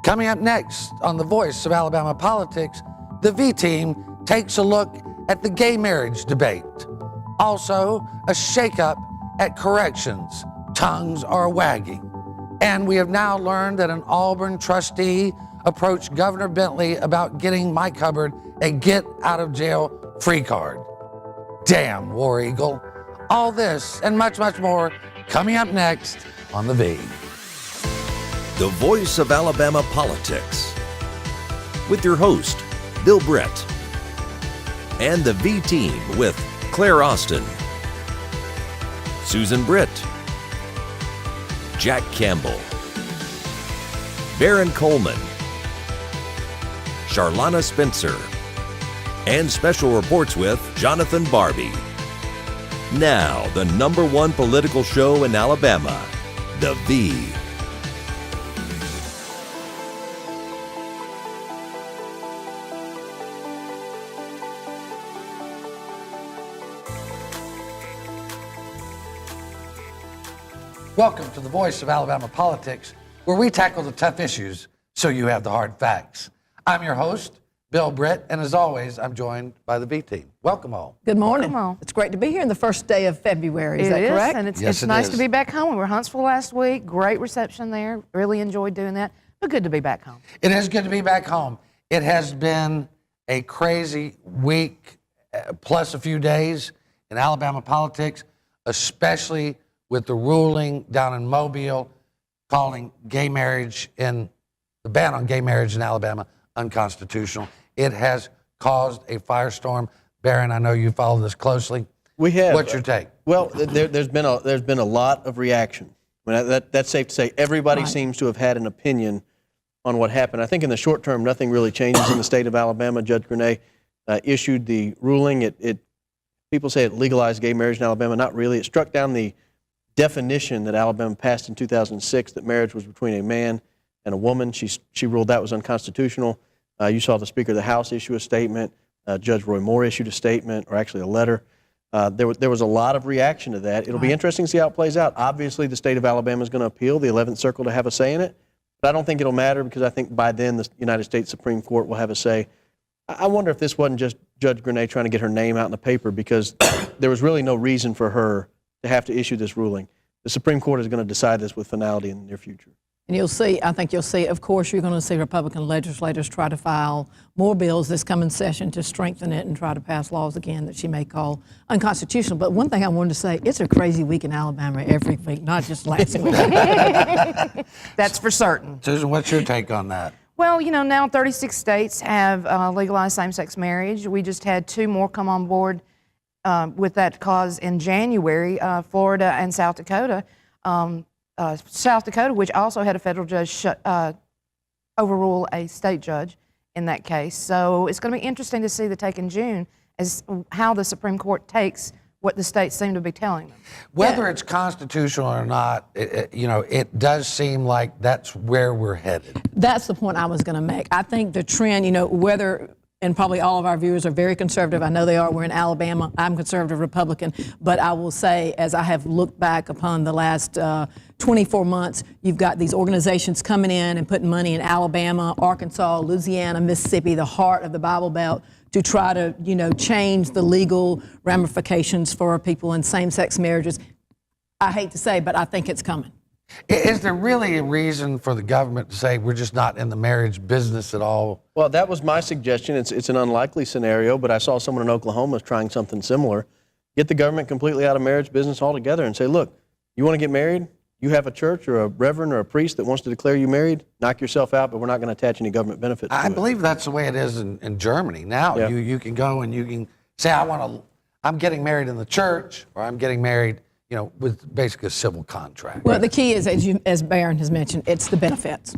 Coming up next on The Voice of Alabama Politics, the V-Team takes a look at the gay marriage debate. Also, a shakeup at corrections. Tongues are wagging. And we have now learned that an Auburn trustee approached Governor Bentley about getting Mike Hubbard a get-out-of-jail-free card. Damn, War Eagle. All this and much, much more coming up next on The V. The Voice of Alabama Politics, with your host, Bill Brett, and the V-Team with Claire Austin, Susan Britt, Jack Campbell, Baron Coleman, Charlana Spencer, and special reports with Jonathan Barbie. Now, the #1 political show in Alabama, The V. Welcome to the Voice of Alabama Politics, where we tackle the tough issues so you have the hard facts. I'm your host, Bill Britt, and as always, I'm joined by the V-Team. Welcome all. Good morning. Welcome all. It's great to be here on the first day of February. Is that It correct? is, and it's Yes, it nice is. to be back home. We were in Huntsville last week. Great reception there. Really enjoyed doing that. But good to be back home. It is good to be back home. It has been a crazy week plus a few days in Alabama politics, especially with the ruling down in Mobile calling gay marriage the ban on gay marriage in Alabama unconstitutional. It has caused a firestorm. Baron, I know you follow this closely. We have. What's your take? Well, there's been a lot of reaction. I mean, that's safe to say. Everybody seems to have had an opinion on what happened. I think in the short term, nothing really changes in the state of Alabama. Judge Grenay issued the ruling. People say it legalized gay marriage in Alabama. Not really. It struck down the definition that Alabama passed in 2006 that marriage was between a man and a woman. She ruled that was unconstitutional. You saw the Speaker of the House issue a statement. Judge Roy Moore issued a statement, or actually a letter. There was a lot of reaction to that. It'll be interesting to see how it plays out. Obviously, the state of Alabama is going to appeal the 11th Circle to have a say in it, but I don't think it'll matter because I think by then the United States Supreme Court will have a say. I wonder if this wasn't just Judge Grenay trying to get her name out in the paper because there was really no reason for her to have to issue this ruling. The Supreme Court is going to decide this with finality in the near future. And I think you'll see, of course, you're going to see Republican legislators try to file more bills this coming session to strengthen it and try to pass laws again that she may call unconstitutional. But one thing I wanted to say, it's a crazy week in Alabama every week, not just last week. That's for certain. Susan, what's your take on that? Well, you know, now 36 states have legalized same-sex marriage. We just had 2 more come on board with that cause in January, Florida and South Dakota. South Dakota, which also had a federal judge overrule a state judge in that case. So it's going to be interesting to see the take in June as how the Supreme Court takes what the states seem to be telling them. Whether it's constitutional or not, it does seem like that's where we're headed. That's the point I was going to make. I think the trend, whether, and probably all of our viewers are very conservative. I know they are. We're in Alabama. I'm conservative Republican. But I will say, as I have looked back upon the last 24 months, you've got these organizations coming in and putting money in Alabama, Arkansas, Louisiana, Mississippi, the heart of the Bible Belt, to try to, change the legal ramifications for people in same-sex marriages. I hate to say, but I think it's coming. Is there really a reason for the government to say we're just not in the marriage business at all? Well, that was my suggestion. It's an unlikely scenario, but I saw someone in Oklahoma trying something similar. Get the government completely out of marriage business altogether and say, look, you want to get married? You have a church or a reverend or a priest that wants to declare you married? Knock yourself out, but we're not going to attach any government benefits to it. I believe that's the way it is in Germany now. Yeah. You can go and you can say, I'm getting married in the church, or I'm getting married, with basically a civil contract. Well, the key is, as Barron has mentioned, it's the benefits.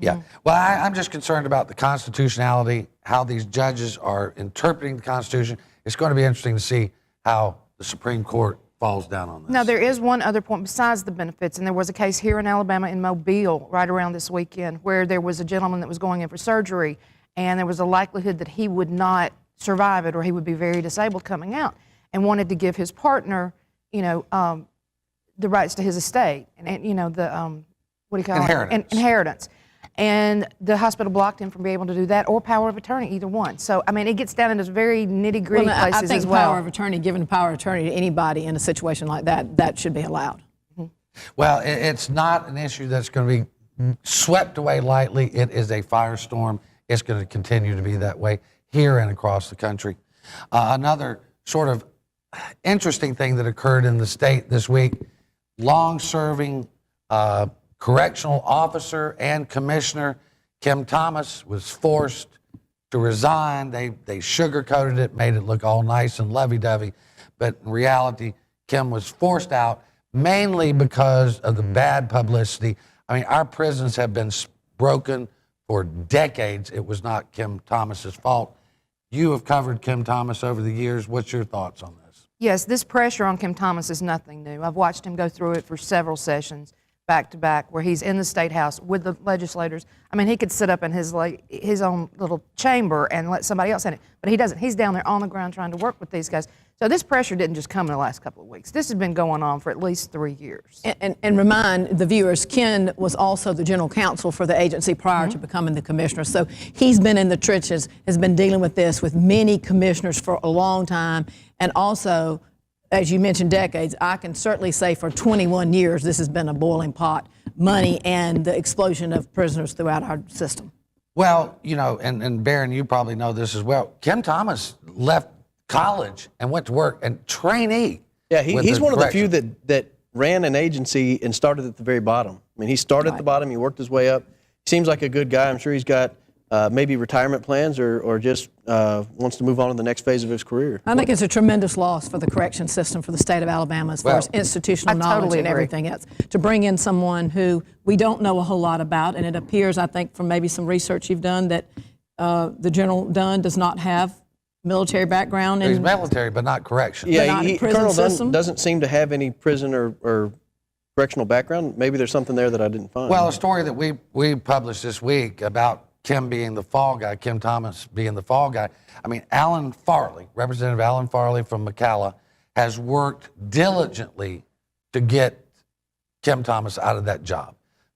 Yeah. Well, I'm just concerned about the constitutionality, how these judges are interpreting the Constitution. It's going to be interesting to see how the Supreme Court falls down on this. Now, there is one other point besides the benefits, and there was a case here in Alabama in Mobile right around this weekend where there was a gentleman that was going in for surgery, and there was a likelihood that he would not survive it or he would be very disabled coming out, and wanted to give his partner, the rights to his estate and the what do you call Inheritance. it? Inheritance. and the hospital blocked him from being able to do that, or power of attorney, either one. So, I mean, it gets down into very nitty-gritty Well, places I think as well. power of attorney, giving power of attorney to anybody in a situation like that, that should be allowed. Well, it's not an issue that's going to be swept away lightly. It is a firestorm. It's going to continue to be that way here and across the country. Another sort of interesting thing that occurred in the state this week, long-serving correctional officer and commissioner Kim Thomas was forced to resign. They sugarcoated it, made it look all nice and lovey-dovey, but in reality, Kim was forced out mainly because of the bad publicity. I mean, our prisons have been broken for decades. It was not Kim Thomas's fault. You have covered Kim Thomas over the years. What's your thoughts on this? Yes, this pressure on Kim Thomas is nothing new. I've watched him go through it for several sessions, back to back, where he's in the State House with the legislators. I mean, he could sit up in his own little chamber and let somebody else in it, but he doesn't. He's down there on the ground trying to work with these guys. So this pressure didn't just come in the last couple of weeks. This has been going on for at least 3 years. And remind the viewers, Ken was also the general counsel for the agency prior to becoming the commissioner. So he's been in the trenches, has been dealing with this with many commissioners for a long time. And also, as you mentioned, decades, I can certainly say for 21 years, this has been a boiling pot, money and the explosion of prisoners throughout our system. Well, you know, and Barron, you probably know this as well. Kim Thomas left college and went to work and trainee. Yeah, he's one of the few that ran an agency and started at the very bottom. I mean, he started at the bottom, he worked his way up. Seems like a good guy. I'm sure he's got maybe retirement plans or just wants to move on to the next phase of his career. I think it's a tremendous loss for the correction system for the state of Alabama as far as institutional knowledge totally and agree. everything else. To bring in someone who we don't know a whole lot about, and it appears, I think, from maybe some research you've done, that the General Dunn does not have military background. He's military, but not correction. not Yeah, in prison Colonel Dunn system? doesn't seem to have any prison or correctional background. Maybe there's something there that I didn't find. Well, a story that we published this week about Kim being the fall guy, Kim Thomas being the fall guy. I mean, Alan Farley, Representative Alan Farley from McCalla, has worked diligently to get Kim Thomas out of that job.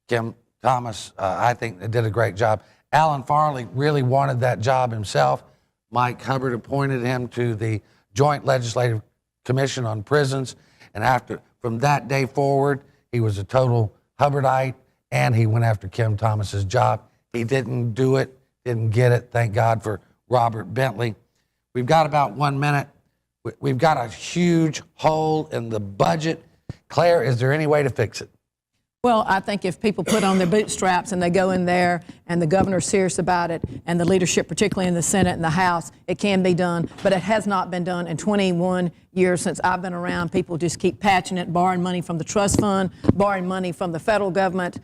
Kim Thomas, I think, did a great job. Alan Farley really wanted that job himself. Mike Hubbard appointed him to the Joint Legislative Commission on Prisons, and from that day forward, he was a total Hubbardite, and he went after Kim Thomas's job. He didn't do it, didn't get it. Thank God for Robert Bentley. We've got about 1 minute. We've got a huge hole in the budget. Claire, is there any way to fix it? Well, I think if people put on their bootstraps and they go in there and the governor's serious about it and the leadership, particularly in the Senate and the House, it can be done, but it has not been done in 21 years since I've been around. People just keep patching it, borrowing money from the trust fund, borrowing money from the federal government.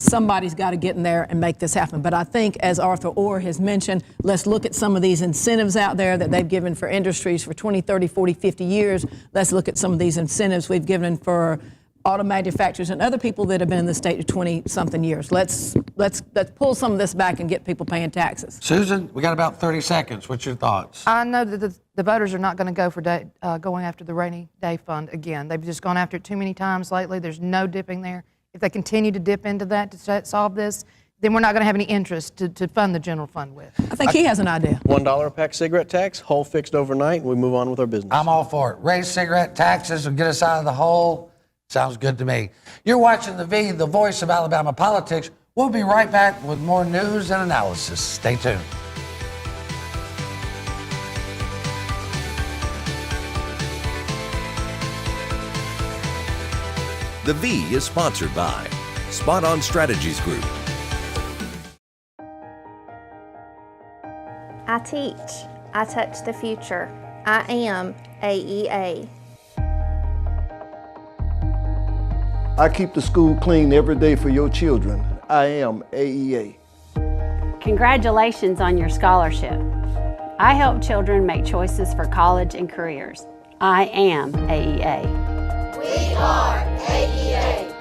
Somebody's got to get in there and make this happen. But I think, as Arthur Orr has mentioned, let's look at some of these incentives out there that they've given for industries for 20, 30, 40, 50 years. Let's look at some of these incentives we've given for auto manufacturers and other people that have been in the state for 20-something years. Let's pull some of this back and get people paying taxes. Susan, we got about 30 seconds. What's your thoughts? I know that the voters are not going to go for going after the rainy day fund again. They've just gone after it too many times lately. There's no dipping there. If they continue to dip into that to solve this, then we're not going to have any interest to fund the general fund with. I think he has an idea. $1 a pack cigarette tax, hole fixed overnight, and we move on with our business. I'm all for it. Raise cigarette taxes and get us out of the hole. Sounds good to me. You're watching the voice of Alabama politics. We'll be right back with more news and analysis. Stay tuned. The V is sponsored by Spot On Strategies Group. I teach. I touch the future. I am AEA. I keep the school clean every day for your children. I am AEA. Congratulations on your scholarship. I help children make choices for college and careers. I am AEA. We are AEA.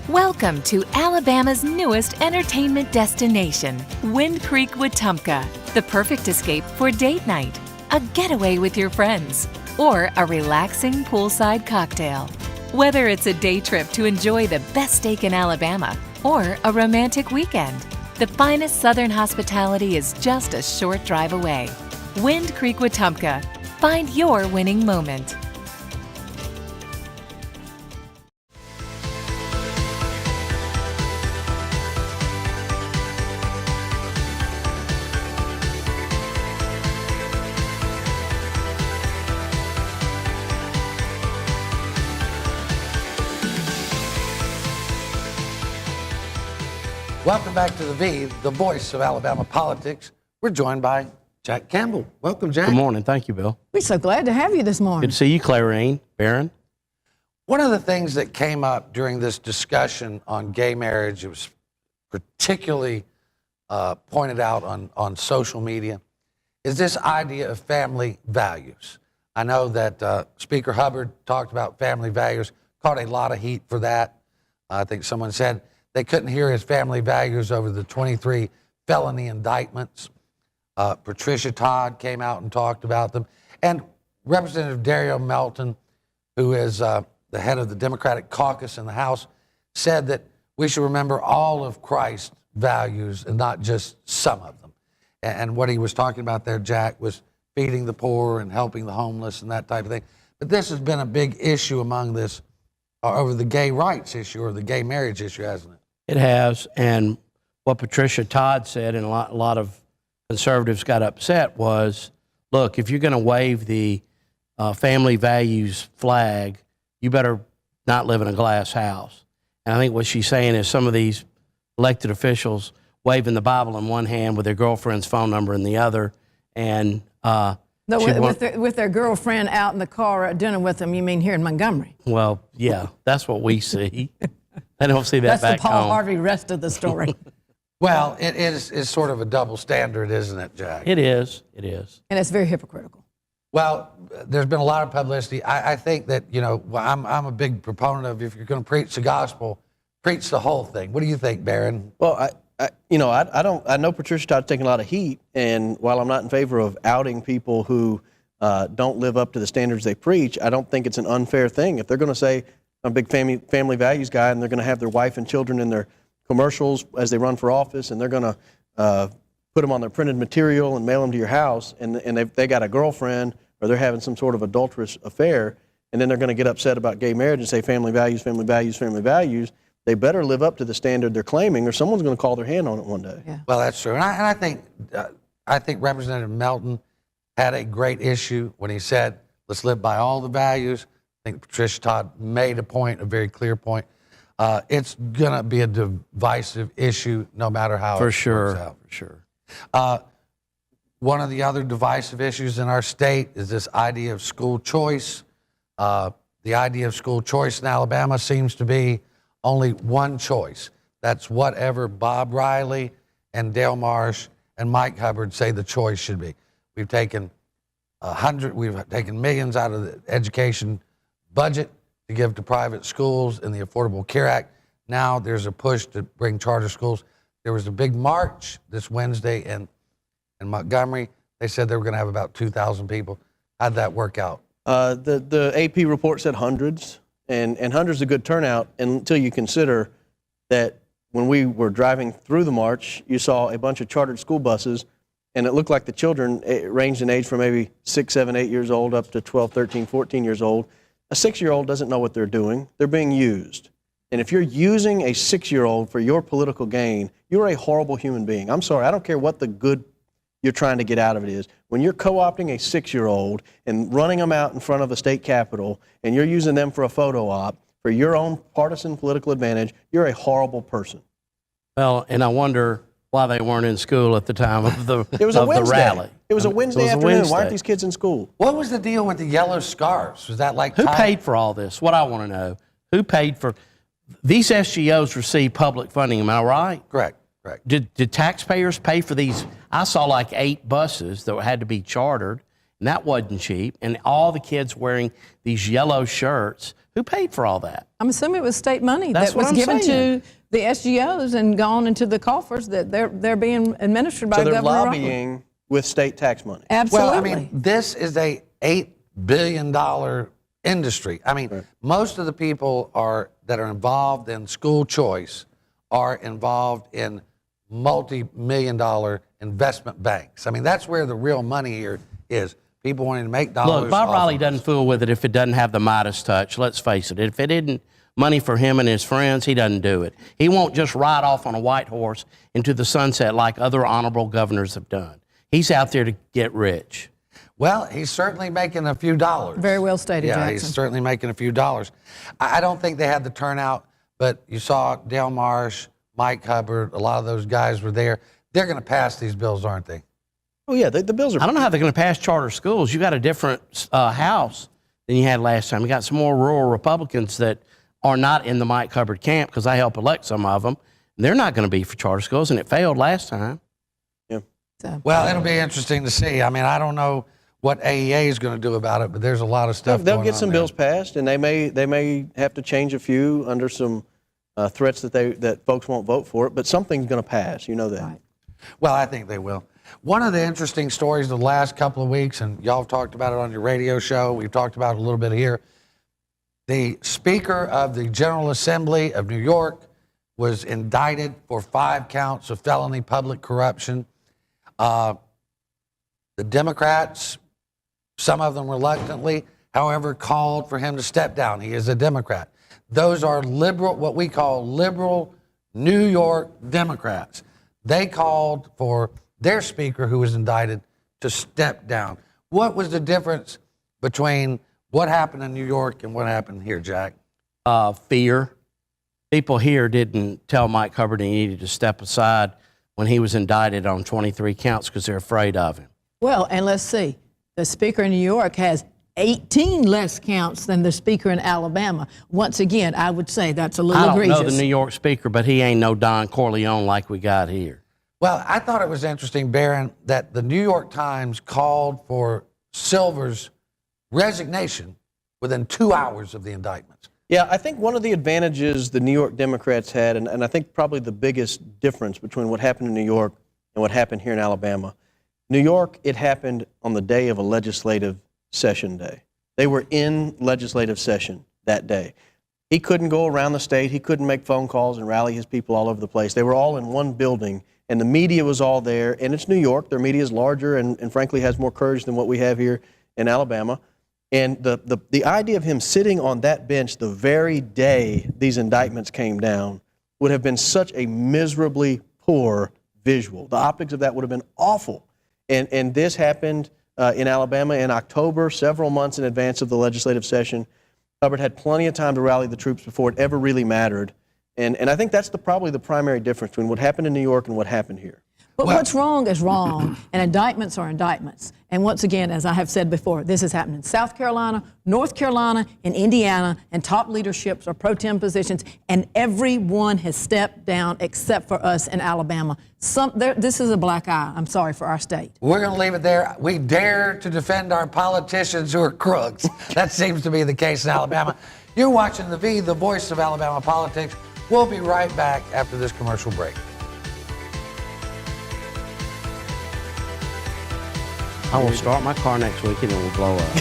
Welcome to Alabama's newest entertainment destination, Wind Creek, Wetumpka. The perfect escape for date night, a getaway with your friends, or a relaxing poolside cocktail. Whether it's a day trip to enjoy the best steak in Alabama or a romantic weekend, the finest Southern hospitality is just a short drive away. Wind Creek Wetumpka. Find your winning moment. Welcome back to the V, the voice of Alabama politics. We're joined by Jack Campbell. Welcome, Jack. Good morning. Thank you, Bill. We're so glad to have you this morning. Good to see you, Clarine, Barron. One of the things that came up during this discussion on gay marriage, it was particularly pointed out on social media, is this idea of family values. I know that Speaker Hubbard talked about family values, caught a lot of heat for that. I think someone said they couldn't hear his family values over the 23 felony indictments. Patricia Todd came out and talked about them. And Representative Dario Melton, who is the head of the Democratic caucus in the House, said that we should remember all of Christ's values and not just some of them. And what he was talking about there, Jack, was feeding the poor and helping the homeless and that type of thing. But this has been a big issue among this, over the gay rights issue or the gay marriage issue, hasn't it? It has, and what Patricia Todd said, and a lot of conservatives got upset, was, look, if you're going to wave the family values flag, you better not live in a glass house. And I think what she's saying is some of these elected officials waving the Bible in one hand with their girlfriend's phone number in the other, and with their girlfriend out in the car at dinner with them, you mean here in Montgomery? Well, yeah, that's what we see. I don't see that That's back the Paul home. Harvey rest of the story. Well, it is sort of a double standard, isn't it, Jack? It is. It is. And it's very hypocritical. Well, there's been a lot of publicity. I think that, I'm a big proponent of, if you're going to preach the gospel, preach the whole thing. What do you think, Barron? Well, I know Patricia Todd's taking a lot of heat, and while I'm not in favor of outing people who don't live up to the standards they preach, I don't think it's an unfair thing. If they're going to say, I'm a big family values guy, and they're going to have their wife and children in their commercials as they run for office, and they're going to put them on their printed material and mail them to your house, and they got a girlfriend or they're having some sort of adulterous affair, and then they're going to get upset about gay marriage and say family values, family values, family values, they better live up to the standard they're claiming, or someone's going to call their hand on it one day. Yeah. Well, that's true. And I think Representative Melton had a great issue when he said, let's live by all the values. I think Patricia Todd made a very clear point. It's going to be a divisive issue no matter how it works out. For sure. One of the other divisive issues in our state is this idea of school choice. The idea of school choice in Alabama seems to be only one choice. That's whatever Bob Riley and Dale Marsh and Mike Hubbard say the choice should be. We've taken millions out of the education budget to give to private schools in the Affordable Care Act. Now there's a push to bring charter schools. There was a big march this Wednesday in Montgomery. They said they were going to have about 2,000 people. How'd that work out? The AP report said hundreds, and hundreds is a good turnout until you consider that when we were driving through the march, you saw a bunch of chartered school buses, and it looked like the children ranged in age from maybe 6, 7, 8 years old up to 12, 13, 14 years old. A 6-year-old doesn't know what they're doing. They're being used. And if you're using a 6-year-old for your political gain, you're a horrible human being. I'm sorry, I don't care what the good you're trying to get out of it is. When you're co-opting a 6-year-old and running them out in front of a state capitol and you're using them for a photo op for your own partisan political advantage, you're a horrible person. Well, and I wonder why they weren't in school at the time of the, it was a Wednesday. Rally. It was a Wednesday afternoon. Why aren't these kids in school? What was the deal with the yellow scarves? Was that like who paid for all this? What I want to know, who paid for these SGOs? Receive public funding, am I right? Correct. Did taxpayers pay for these? I saw like 8 buses that had to be chartered, and that wasn't cheap. And all the kids wearing these yellow shirts. Who paid for all that? I'm assuming it was state money That's that was what I'm given saying. to the SGOs and gone into the coffers that they're being administered by so they're Governor lobbying with state tax money. Absolutely. Well, I mean, this is a $8 billion industry. I mean, most of the people that are involved in school choice are involved in multi-million-dollar investment banks. I mean, that's where the real money here is. People wanting to make dollars. Look, Bob off Riley of doesn't us. fool with it if it doesn't have the Midas touch. Let's face it. If it isn't money for him and his friends, he doesn't do it. He won't just ride off on a white horse into the sunset like other honorable governors have done. He's out there to get rich. Well, he's certainly making a few dollars. Very well stated, Yeah, Jackson. he's certainly making a few dollars. I don't think they had the turnout, but you saw Dale Marsh, Mike Hubbard, a lot of those guys were there. They're going to pass these bills, aren't they? Oh, yeah, the bills are... I don't know how they're going to pass charter schools. You got a different House than you had last time. You got some more rural Republicans that are not in the Mike Hubbard camp because I help elect some of them. They're not going to be for charter schools, and it failed last time. Yeah. So, Well, it'll be interesting to see. I mean, I don't know what AEA is going to do about it, but there's a lot of stuff They'll going get on some there. bills passed, and they may have to change a few under some threats that folks won't vote for it, but something's going to pass. You know that. right. Well, I think they will. One of the interesting stories of the last couple of weeks, and y'all have talked about it on your radio show, we've talked about it a little bit here, the Speaker of the General Assembly of New York was indicted for 5 counts of felony public corruption. The Democrats, some of them reluctantly, however, called for him to step down. He is a Democrat. Those are liberal, what we call liberal New York Democrats. They called for their speaker, who was indicted, to step down. What was the difference between what happened in New York and what happened here, Jack? Fear. People here didn't tell Mike Hubbard he needed to step aside when he was indicted on 23 counts because they're afraid of him. Well, and let's see. The speaker in New York has 18 less counts than the speaker in Alabama. Once again, I would say that's a little I don't egregious. know the New York speaker, but he ain't no Don Corleone like we got here. Well, I thought it was interesting, Barron, that the New York Times called for Silver's resignation within 2 hours of the indictments. Yeah, I think one of the advantages the New York Democrats had, and I think probably the biggest difference between what happened in New York and what happened here in Alabama, New York, it happened on the day of a legislative session day. They were in legislative session that day. He couldn't go around the state. He couldn't make phone calls and rally his people all over the place. They were all in one building, and the media was all there. And it's New York. Their media is larger and frankly has more courage than what we have here in Alabama. And the idea of him sitting on that bench the very day these indictments came down would have been such a miserably poor visual. The optics of that would have been awful. And this happened in Alabama in October, several months in advance of the legislative session. Hubbard had plenty of time to rally the troops before it ever really mattered. And I think that's probably the primary difference between what happened in New York and what happened here. But what's wrong is wrong, and indictments are indictments. And once again, as I have said before, this has happened in South Carolina, North Carolina, and Indiana, and top leaderships or pro tem positions, and everyone has stepped down except for us in Alabama. This is a black eye, I'm sorry, for our state. We're going to leave it there. We dare to defend our politicians who are crooks. That seems to be the case in Alabama. You're watching The V, the voice of Alabama politics. We'll be right back after this commercial break. I will start my car next week and it will blow up.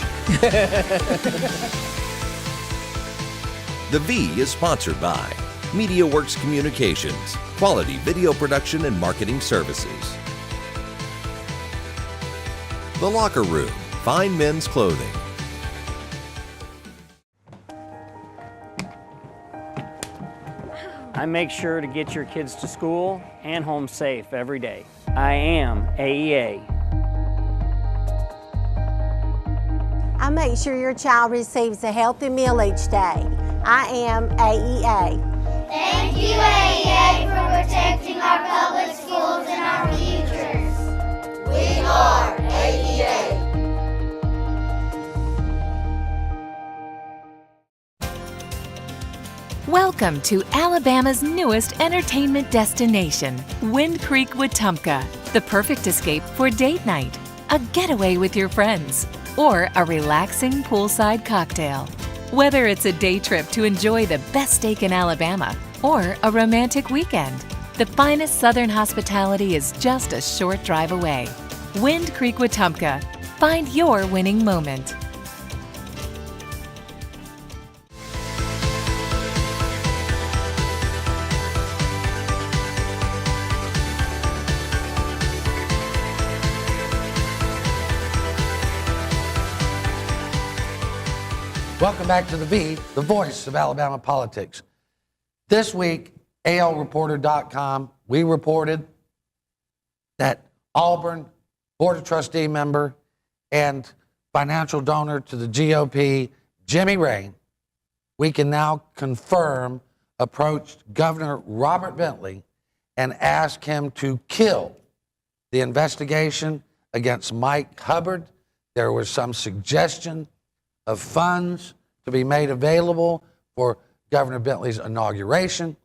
The V is sponsored by MediaWorks Communications, quality video production and marketing services. The Locker Room, fine men's clothing. I make sure to get your kids to school and home safe every day. I am AEA. I make sure your child receives a healthy meal each day. I am AEA. Thank you, AEA, for protecting our public schools and our futures. We are AEA. Welcome to Alabama's newest entertainment destination, Wind Creek, Wetumpka. The perfect escape for date night, a getaway with your friends, or a relaxing poolside cocktail. Whether it's a day trip to enjoy the best steak in Alabama or a romantic weekend, the finest Southern hospitality is just a short drive away. Wind Creek, Wetumpka. Find your winning moment. Welcome back to the V, the voice of Alabama politics. This week, ALReporter.com, we reported that Auburn Board of Trustee member and financial donor to the GOP, Jimmy Rain, we can now confirm, approached Governor Robert Bentley and asked him to kill the investigation against Mike Hubbard. There was some suggestion of funds to be made available for Governor Bentley's inauguration.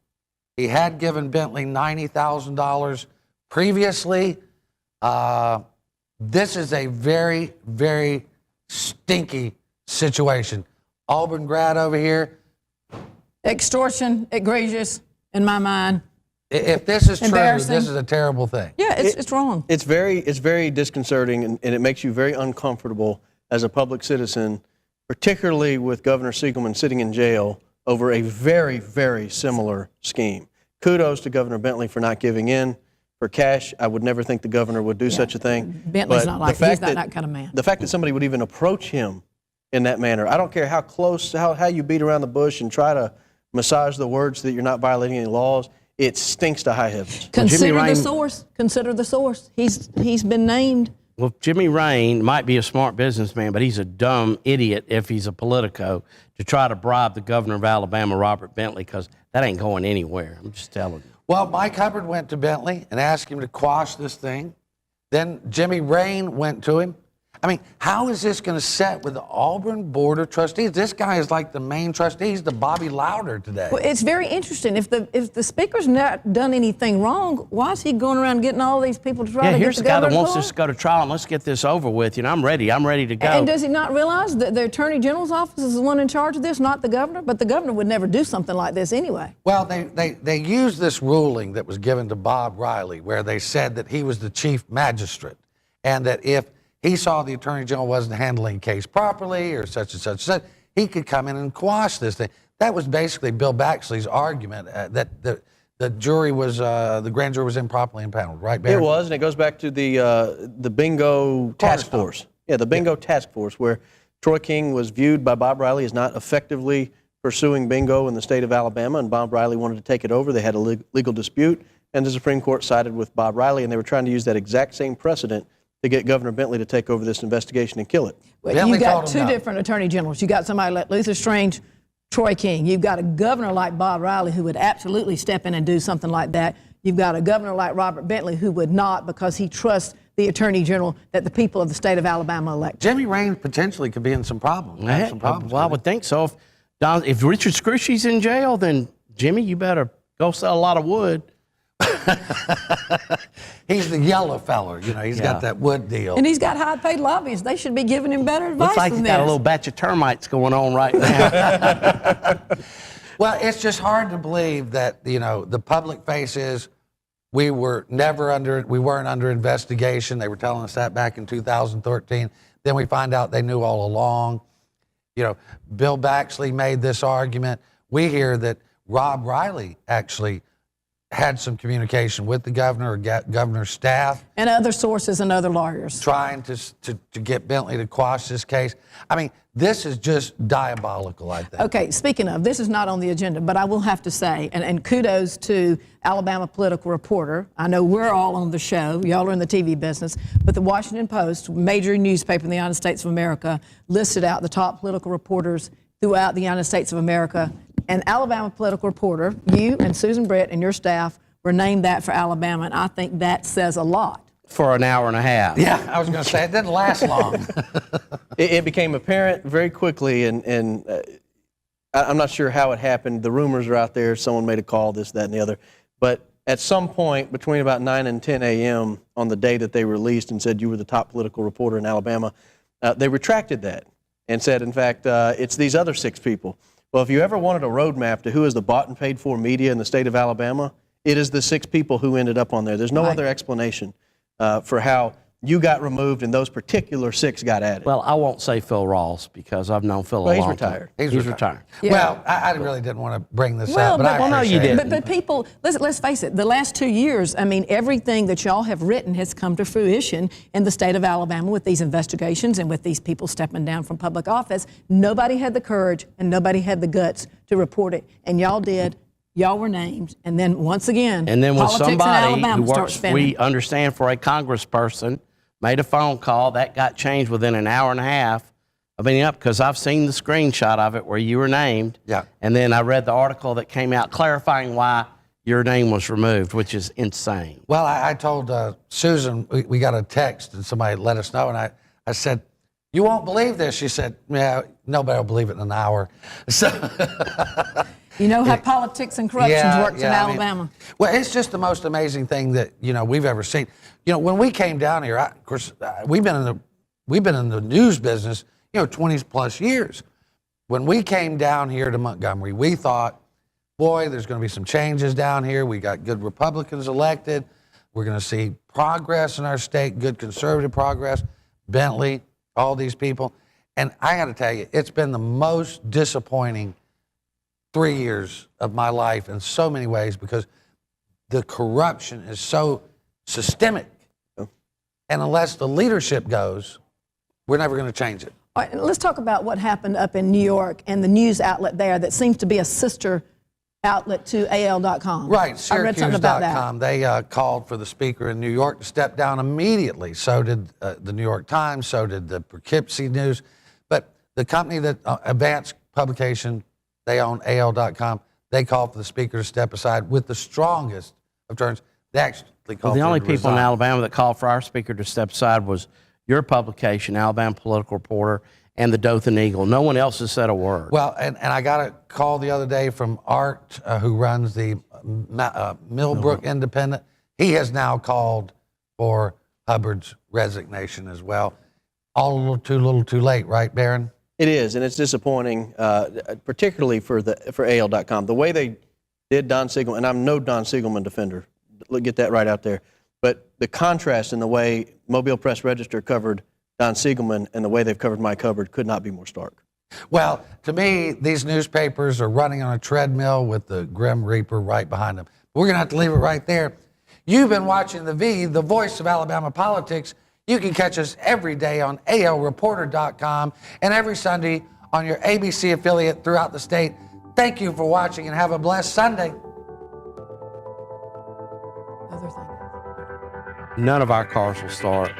He had given Bentley $90,000 previously. This is a very, very stinky situation. Auburn grad over here. Extortion, egregious, in my mind. If this is true, this Embarrassing. is a terrible thing. Yeah, it's wrong. It's very disconcerting, and it makes you very uncomfortable as a public citizen, particularly with Governor Siegelman sitting in jail over a very, very similar scheme. Kudos to Governor Bentley for not giving in. For cash, I would never think the governor would do such a thing. Bentley's But not like, the fact he's not that- that kind of man. The fact that somebody would even approach him in that manner, I don't care how close, how you beat around the bush and try to massage the words that you're not violating any laws, it stinks to high heavens. Consider Rain- the source. Consider the source. He's been named. Well, Jimmy Rain might be a smart businessman, but he's a dumb idiot if he's a politico to try to bribe the governor of Alabama, Robert Bentley, because that ain't going anywhere. I'm just telling you. Well, Mike Hubbard went to Bentley and asked him to quash this thing. Then Jimmy Rain went to him. I mean, how is this going to set with the Auburn Board of Trustees? This guy is like the main trustee. He's the Bobby Louder today. Well, it's very interesting. If the speaker's not done anything wrong, why is he going around getting all these people to try to get Here's the the guy that governor wants involved? this to go to trial, and let's get this over with. You know, I'm ready. I'm ready to go. And does he not realize that the Attorney General's office is the one in charge of this, not the governor? But the governor would never do something like this anyway. Well, they used this ruling that was given to Bob Riley where they said that he was the chief magistrate and that if he saw the Attorney General wasn't handling the case properly or such and such, he could come in and quash this thing. That was basically Bill Baxley's argument that the jury was, the grand jury was improperly impaneled, right, Barry? It was, and it goes back to the bingo task force. Yeah, the bingo task force, where Troy King was viewed by Bob Riley as not effectively pursuing bingo in the state of Alabama, and Bob Riley wanted to take it over. They had a legal dispute, and the Supreme Court sided with Bob Riley, and they were trying to use that exact same precedent to get Governor Bentley to take over this investigation and kill it. Well, you got two different attorney generals. You got somebody like Luther Strange, Troy King. You've got a governor like Bob Riley who would absolutely step in and do something like that. You've got a governor like Robert Bentley who would not, because he trusts the attorney general that the people of the state of Alabama elect. Jimmy Rain potentially could be in some problems. Well, I would think so. If Richard Scrushy's in jail, then Jimmy, you better go sell a lot of wood. He's the yellow feller, you know, he's got that wood deal. And he's got high-paid lobbyists. They should be giving him better advice Looks like than he's got a this. little batch of termites going on right now. Well, it's just hard to believe that, you know, the public face is we weren't under investigation. They were telling us that back in 2013. Then we find out they knew all along. You know, Bill Baxley made this argument. We hear that Rob Riley actually had some communication with the governor or governor's staff. And other sources and other lawyers. Trying to get Bentley to quash this case. I mean, this is just diabolical, I think. Okay, speaking of, this is not on the agenda, but I will have to say, and kudos to Alabama Political Reporter. I know we're all on the show. Y'all are in the TV business. But the Washington Post, major newspaper in the United States of America, listed out the top political reporters throughout the United States of America. And Alabama Political Reporter, you and Susan Brett and your staff were named that for Alabama, and I think that says a lot. For an hour and a half. Yeah, I was going to say, it didn't last long. It became apparent very quickly, and I'm not sure how it happened. The rumors are out there. Someone made a call, this, that, and the other. But at some point between about 9 and 10 a.m. on the day that they released and said you were the top political reporter in Alabama, they retracted that and said, in fact, it's these other 6 people. Well, if you ever wanted a roadmap to who is the bought and paid for media in the state of Alabama, it is the 6 people who ended up on there. There's no other explanation for how you got removed and those particular 6 got added. Well, I won't say Phil Ross because I've known Phil Well, a he's long retired. time. He's retired. Yeah. Well, I really didn't want to bring this Well, up, but but- I well, no, you appreciate it. didn't. But people, let's face it, the last 2 years, I mean, everything that y'all have written has come to fruition in the state of Alabama with these investigations and with these people stepping down from public office. Nobody had the courage and nobody had the guts to report it, and y'all did. Y'all were named, and then once again, And then when politics in somebody Alabama who starts works, spinning. we understand, for a congressperson, made a phone call, that got changed within an hour and a half of being up, because I've seen the screenshot of it where you were named. Yeah. And then I read the article that came out clarifying why your name was removed, which is insane. Well, I told Susan, we got a text and somebody let us know, and I said, "You won't believe this." She said, "Yeah, nobody will believe it in an hour." So, You know how politics and corruption works in I mean, Alabama. well, it's just the most amazing thing that we've ever seen. When we came down here, of course, we've been in the news business 20 plus years. When we came down here to Montgomery, we thought, boy, there's going to be some changes down here. We got good Republicans elected. We're going to see progress in our state, good conservative progress. Bentley, all these people. And I got to tell you, it's been the most disappointing 3 years of my life in so many ways, because the corruption is so systemic. And unless the leadership goes, we're never going to change it. All right, let's talk about what happened up in New York and the news outlet there that seems to be a sister outlet to AL.com. Right, I read something about that. Syracuse.com. They called for the speaker in New York to step down immediately. So did the New York Times, so did the Poughkeepsie News. But the company that Advanced Publication, they own AL.com, they called for the speaker to step aside with the strongest of terms. They actually called Well, the for only him to people in resign. Alabama that called for our speaker to step aside was your publication, Alabama Political Reporter, and the Dothan Eagle. No one else has said a word. Well, and I got a call the other day from Art, who runs the Millbrook Independent. He has now called for Hubbard's resignation as well. All a little too late, right, Barron? It is, and it's disappointing, particularly for AL.com. The way they did Don Siegelman, and I'm no Don Siegelman defender, get that right out there, but the contrast in the way Mobile Press Register covered Don Siegelman and the way they've covered Mike Hubbard could not be more stark. Well, to me, these newspapers are running on a treadmill with the Grim Reaper right behind them. We're going to have to leave it right there. You've been watching The V, the voice of Alabama politics. You can catch us every day on alreporter.com and every Sunday on your ABC affiliate throughout the state. Thank you for watching and have a blessed Sunday. None of our cars will start.